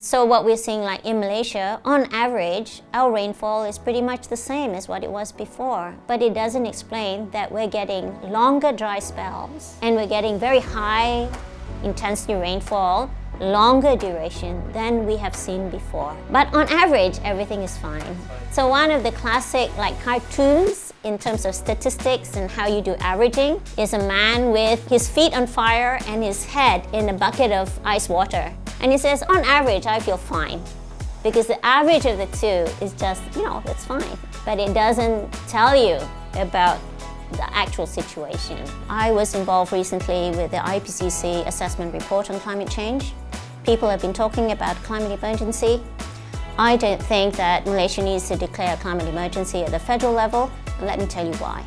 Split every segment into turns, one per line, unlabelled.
So what we're seeing like in Malaysia, on average, our rainfall is pretty much the same as what it was before. But it doesn't explain that we're getting longer dry spells and we're getting very high intensity rainfall, longer duration than we have seen before. But on average, everything is fine. So one of the classic cartoons in terms of statistics and how you do averaging is a man with his feet on fire and his head in a bucket of ice water. And he says, on average, I feel fine. Because the average of the two is just, it's fine. But it doesn't tell you about the actual situation. I was involved recently with the IPCC assessment report on climate change. People have been talking about climate emergency. I don't think that Malaysia needs to declare a climate emergency at the federal level, and let me tell you why.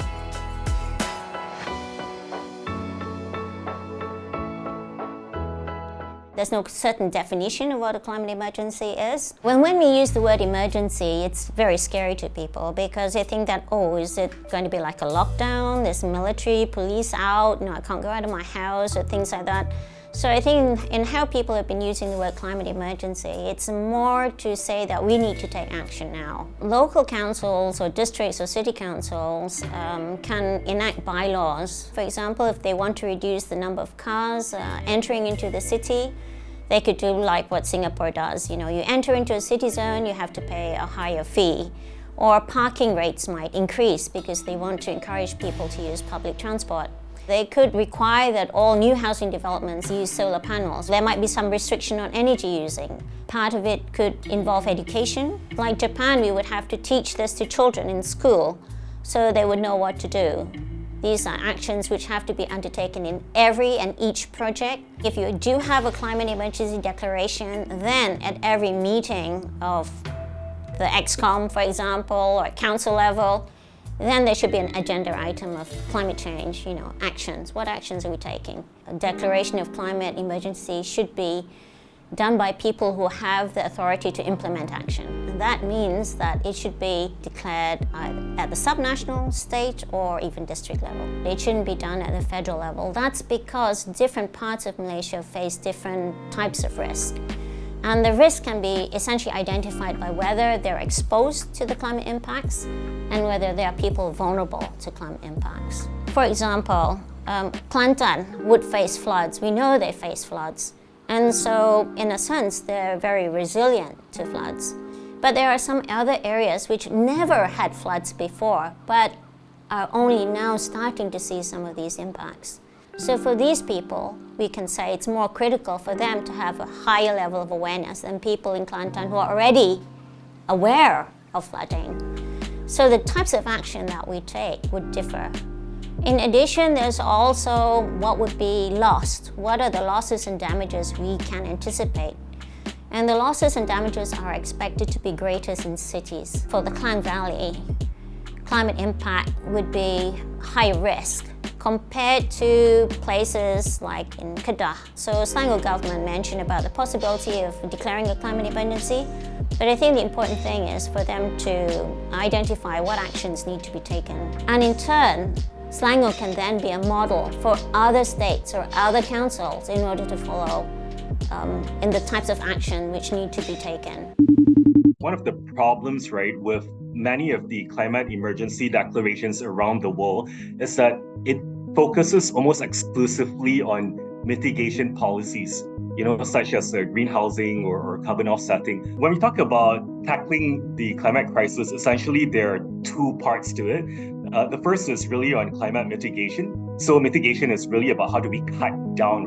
There's no certain definition of what a climate emergency is. When we use the word emergency, it's very scary to people because they think that, is it going to be like a lockdown? There's military, police out, I can't go out of my house or things like that. So I think in how people have been using the word climate emergency, it's more to say that we need to take action now. Local councils or districts or city councils can enact bylaws. For example, if they want to reduce the number of cars entering into the city, they could do like what Singapore does. You enter into a city zone, you have to pay a higher fee. Or parking rates might increase because they want to encourage people to use public transport. They could require that all new housing developments use solar panels. There might be some restriction on energy using. Part of it could involve education. Like Japan, we would have to teach this to children in school so they would know what to do. These are actions which have to be undertaken in every and each project. If you do have a climate emergency declaration, then at every meeting of the ExCom, for example, or at council level, then there should be an agenda item of climate change, actions. What actions are we taking? A declaration of climate emergency should be done by people who have the authority to implement action. And that means that it should be declared at the subnational, state, or even district level. It shouldn't be done at the federal level. That's because different parts of Malaysia face different types of risk. And the risk can be essentially identified by whether they're exposed to the climate impacts and whether there are people vulnerable to climate impacts. For example, Kelantan would face floods. We know they face floods. And so, in a sense, they're very resilient to floods. But there are some other areas which never had floods before, but are only now starting to see some of these impacts. So for these people, we can say it's more critical for them to have a higher level of awareness than people in Kelantan who are already aware of flooding. So the types of action that we take would differ. In addition, there's also what would be lost. What are the losses and damages we can anticipate? And the losses and damages are expected to be greater in cities. For the Klang Valley, climate impact would be high risk compared to places like in Kedah. So Selangor government mentioned about the possibility of declaring a climate emergency, but I think the important thing is for them to identify what actions need to be taken. And in turn, Selangor can then be a model for other states or other councils in order to follow in the types of action which need to be taken.
One of the problems, with many of the climate emergency declarations around the world is that it focuses almost exclusively on mitigation policies, such as green housing or carbon offsetting. When we talk about tackling the climate crisis, essentially there are two parts to it. The first is really on climate mitigation. So mitigation is really about how do we cut down,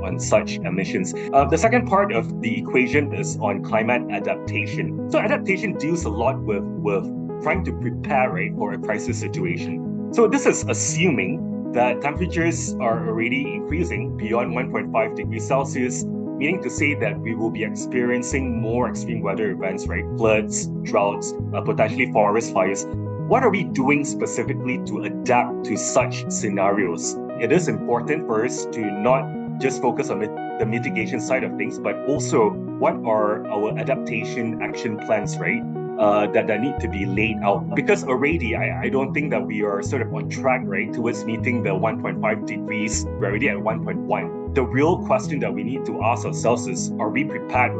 on such emissions. The second part of the equation is on climate adaptation. So adaptation deals a lot with trying to prepare, for a crisis situation. So this is assuming that temperatures are already increasing beyond 1.5 degrees Celsius, meaning to say that we will be experiencing more extreme weather events, floods, droughts, potentially forest fires. What are we doing specifically to adapt to such scenarios? It is important for us to not just focus on the mitigation side of things, but also what are our adaptation action plans, that need to be laid out. Because already, I don't think that we are sort of on track, towards meeting the 1.5 degrees. We're already at 1.1. The real question that we need to ask ourselves is, are we prepared,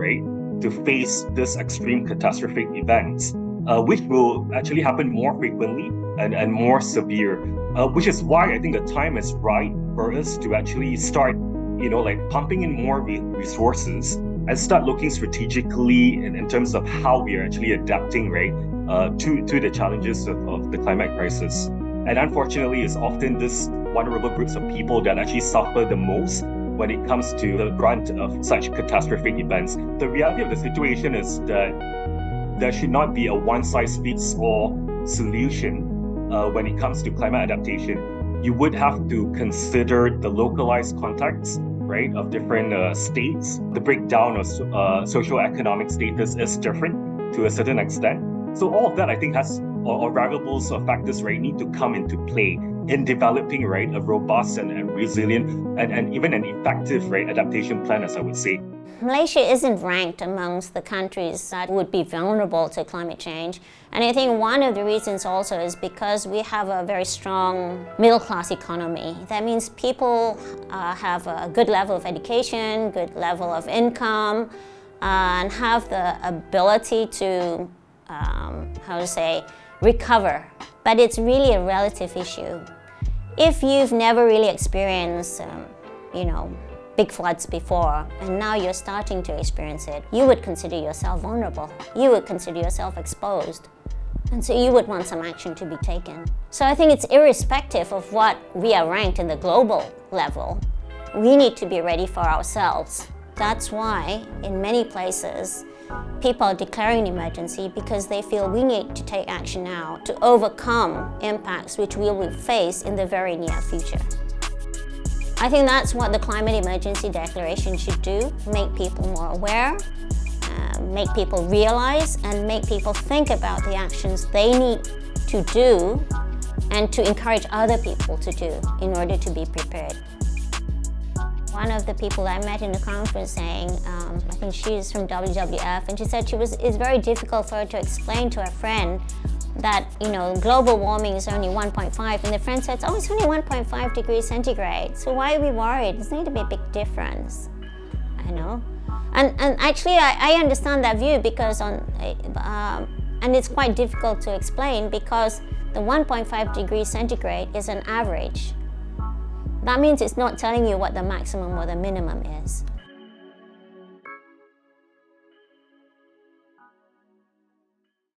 to face this extreme catastrophic events, which will actually happen more frequently and more severe, which is why I think the time is right for us to actually start, pumping in more resources and start looking strategically in terms of how we are actually adapting, right, to the challenges of the climate crisis. And unfortunately, it's often this vulnerable groups of people that actually suffer the most when it comes to the brunt of such catastrophic events. The reality of the situation is that there should not be a one-size-fits-all solution when it comes to climate adaptation. You would have to consider the localized context, right, of different states. The breakdown of socioeconomic status is different to a certain extent. So all of that, I think, has or variables or factors, right, need to come into play in developing, right, a robust and resilient and even an effective, right, adaptation plan, as I would say.
Malaysia isn't ranked amongst the countries that would be vulnerable to climate change. And I think one of the reasons also is because we have a very strong middle-class economy. That means people have a good level of education, good level of income, and have the ability to, recover. But it's really a relative issue. If you've never really experienced, big floods before, and now you're starting to experience it, you would consider yourself vulnerable. You would consider yourself exposed. And so you would want some action to be taken. So I think it's irrespective of what we are ranked in the global level, we need to be ready for ourselves. That's why in many places, people are declaring an emergency because they feel we need to take action now to overcome impacts which we will face in the very near future. I think that's what the climate emergency declaration should do, make people more aware, make people realize, and make people think about the actions they need to do and to encourage other people to do in order to be prepared. One of the people I met in the conference saying, I think she's from WWF, and she said it's very difficult for her to explain to a friend that global warming is only 1.5, and the friend says, it's only 1.5 degrees centigrade, so why are we worried? There's need to be a big difference. I know. And actually I understand that view because and it's quite difficult to explain because the 1.5 degrees centigrade is an average. That means it's not telling you what the maximum or the minimum is.